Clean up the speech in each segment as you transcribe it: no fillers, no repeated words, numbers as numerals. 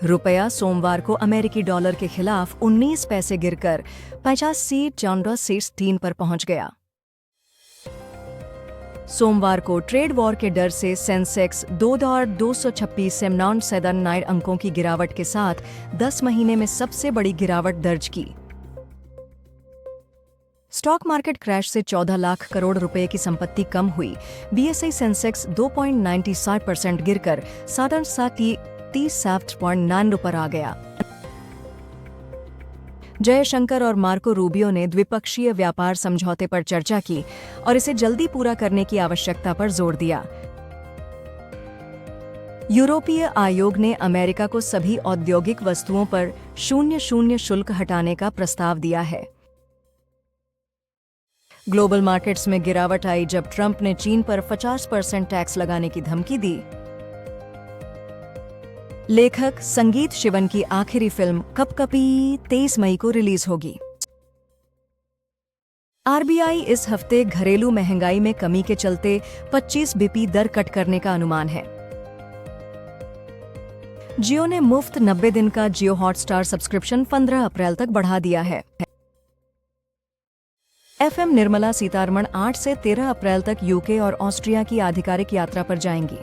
रुपया सोमवार को अमेरिकी डॉलर के खिलाफ 19 पैसे गिरकर 85.3 पर पहुंच गया। सोमवार को ट्रेड वॉर के डर से सेंसेक्स 2,226 अंकों की गिरावट के साथ 10 महीने में सबसे बड़ी गिरावट दर्ज की। स्टॉक मार्केट क्रैश से 14 लाख करोड़ रुपए की संपत्ति कम हुई। बीएसई सेंसेक्स 2.97% गिरकर 37.9 पर आ गया। जयशंकर और मार्को रूबियो ने द्विपक्षीय व्यापार समझौते पर चर्चा की और इसे जल्दी पूरा करने की आवश्यकता पर जोर दिया। यूरोपीय आयोग ने अमेरिका को सभी औद्योगिक वस्तुओं पर 0% शुल्क हटाने का प्रस्ताव दिया है। ग्लोबल मार्केट्स में गिरावट आई जब ट्रंप ने चीन पर 50% टैक्स लगाने की धमकी दी। लेखक संगीत शिवन की आखिरी फिल्म कपकपी 23 मई को रिलीज होगी। आरबीआई इस हफ्ते घरेलू महंगाई में कमी के चलते 25 BP दर कट करने का अनुमान है। जियो ने मुफ्त 90 दिन का जियो हॉटस्टार सब्सक्रिप्शन 15 अप्रैल तक बढ़ा दिया है। एफएम निर्मला सीतारमण 8 से 13 अप्रैल तक यूके और ऑस्ट्रिया की आधिकारिक यात्रा पर जाएंगी।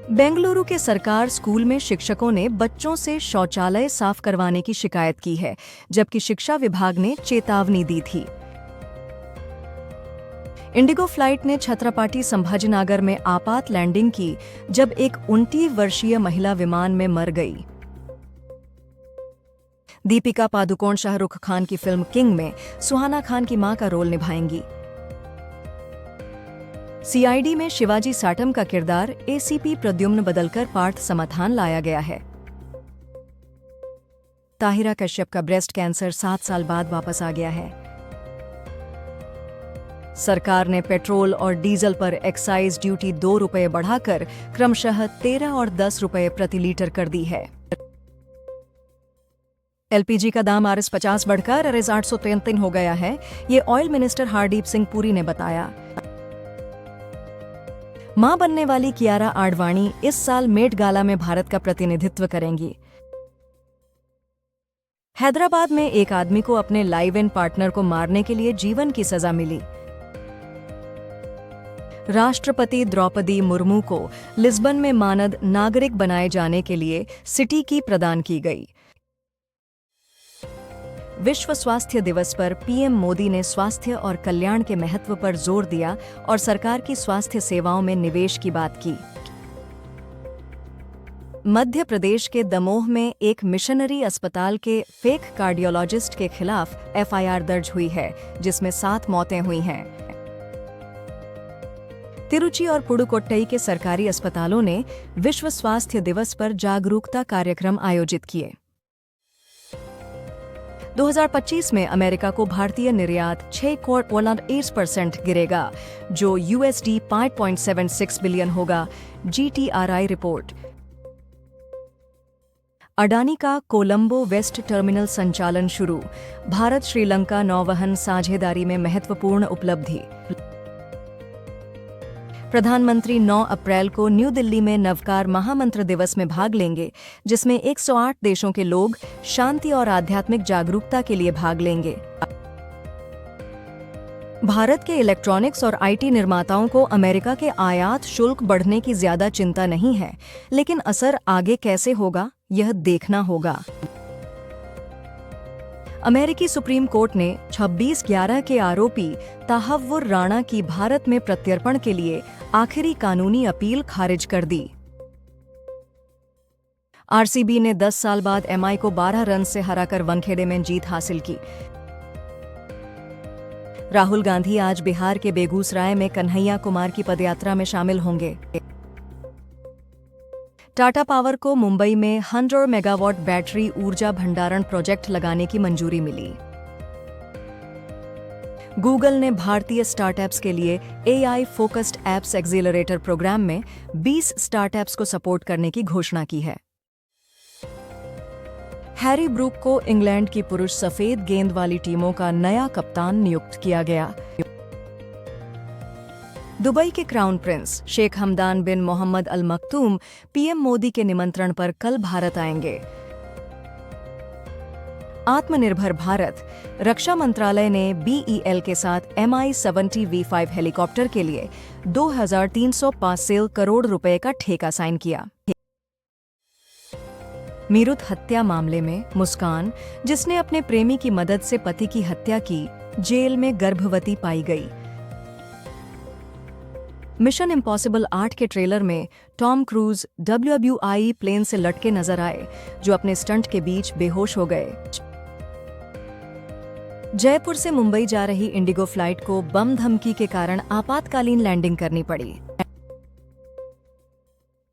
बेंगलुरु के सरकार स्कूल में शिक्षकों ने बच्चों से शौचालय साफ करवाने की शिकायत की है, जबकि शिक्षा विभाग ने चेतावनी दी थी। इंडिगो फ्लाइट ने छत्रपति संभाजीनगर में आपात लैंडिंग की जब एक 29 वर्षीय महिला विमान में मर गई। दीपिका पादुकोण शाहरुख खान की फिल्म किंग में सुहाना खान की मां का रोल निभाएंगी। सीआईडी में शिवाजी साटम का किरदार एसीपी प्रद्युम्न बदलकर पार्थ समाधान लाया गया है। ताहिरा कश्यप का ब्रेस्ट कैंसर 7 साल बाद वापस आ गया है। सरकार ने पेट्रोल और डीजल पर एक्साइज ड्यूटी 2 रुपये बढ़ाकर क्रमशः 13 और 10 रुपये प्रति लीटर कर दी है। एलपीजी का दाम RS50 बढ़कर RS 833 हो गया है, ये ऑयल मिनिस्टर हरदीप सिंह पुरी ने बताया। मां बनने वाली कियारा आडवाणी इस साल मेट गाला में भारत का प्रतिनिधित्व करेंगी। हैदराबाद में एक आदमी को अपने लाइव इन पार्टनर को मारने के लिए जीवन की सजा मिली। राष्ट्रपति द्रौपदी मुर्मू को लिस्बन में मानद नागरिक बनाए जाने के लिए सिटी की प्रदान की गई। विश्व स्वास्थ्य दिवस पर पीएम मोदी ने स्वास्थ्य और कल्याण के महत्व पर जोर दिया और सरकार की स्वास्थ्य सेवाओं में निवेश की बात की। मध्य प्रदेश के दमोह में एक मिशनरी अस्पताल के फेक कार्डियोलॉजिस्ट के खिलाफ एफआईआर दर्ज हुई है, जिसमें 7 मौतें हुई हैं। तिरुचि और पुडुकोट्टई के सरकारी अस्पतालों ने विश्व स्वास्थ्य दिवस पर जागरूकता कार्यक्रम आयोजित किए। 2025 में अमेरिका को भारतीय निर्यात 6.8% गिरेगा, जो USD 5.76 बिलियन होगा, GTRI रिपोर्ट। अडानी का कोलंबो वेस्ट टर्मिनल संचालन शुरू, भारत श्रीलंका नौवहन साझेदारी में महत्वपूर्ण उपलब्धि। प्रधानमंत्री 9 अप्रैल को न्यू दिल्ली में नवकार महामंत्र दिवस में भाग लेंगे, जिसमें 108 देशों के लोग शांति और आध्यात्मिक जागरूकता के लिए भाग लेंगे। भारत के इलेक्ट्रॉनिक्स और आईटी निर्माताओं को अमेरिका के आयात शुल्क बढ़ने की ज्यादा चिंता नहीं है, लेकिन असर आगे कैसे होगा, यह देखना होगा। अमेरिकी सुप्रीम कोर्ट ने 26/11 के आरोपी तहव्वुर राणा की भारत में प्रत्यर्पण के लिए आखिरी कानूनी अपील खारिज कर दी। आरसीबी ने 10 साल बाद एमआई को 12 रन से हराकर वानखेड़े में जीत हासिल की। राहुल गांधी आज बिहार के बेगूसराय में कन्हैया कुमार की पदयात्रा में शामिल होंगे। टाटा पावर को मुंबई में 100 मेगावाट बैटरी ऊर्जा भंडारण प्रोजेक्ट लगाने की मंजूरी मिली। गूगल ने भारतीय स्टार्टअप्स के लिए AI focused apps accelerator programme में 20 स्टार्टअप्स को सपोर्ट करने की घोषणा की है। हैरी ब्रूक को इंग्लैंड की पुरुष सफेद गेंद वाली टीमों का नया कप्तान नियुक्त किया गया। दुबई के क्राउन प्रिंस शेख हमदान बिन मोहम्मद अल मक्तूम पीएम मोदी के निमंत्रण पर कल भारत आएंगे। आत्मनिर्भर भारत रक्षा मंत्रालय ने BEL के साथ Mi-70V5 हेलीकॉप्टर के लिए 2,305 करोड़ रुपए का ठेका साइन किया। मीरठ हत्या मामले में मुस्कान, जिसने अपने प्रेमी की मदद से पति की हत्या की, जेल में गर्भवती पाई गई। मिशन इम्पॉसिबल 8 के ट्रेलर में टॉम क्रूज WWI प्लेन से लटके नजर आए, जो अपने स्टंट के बीच बेहोश हो गए। जयपुर से मुंबई जा रही इंडिगो फ्लाइट को बम धमकी के कारण आपातकालीन लैंडिंग करनी पड़ी।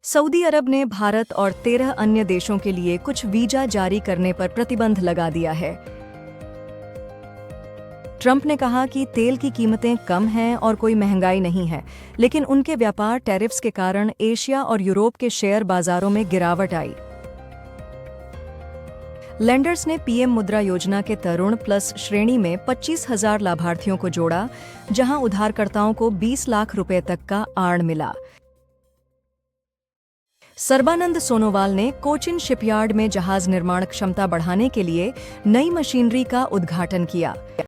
सऊदी अरब ने भारत और 13 अन्य देशों के लिए कुछ वीजा जारी करने पर प्रतिबंध लगा दिया है। ट्रंप ने कहा कि तेल की कीमतें कम हैं और कोई महंगाई नहीं है, लेकिन उनके व्यापार टैरिफ्स के कारण एशिया और यूरोप के शेयर बाजारों में गिरावट आई। लेंडर्स ने पीएम मुद्रा योजना के तरुण प्लस श्रेणी में 25,000 लाभार्थियों को जोड़ा, जहां उधारकर्ताओं को 20 लाख रुपए तक का आड़ मिला। सर्बानंद सोनोवाल ने कोचिन शिपयार्ड में जहाज निर्माण क्षमता बढ़ाने के लिए नई मशीनरी का उद्घाटन किया।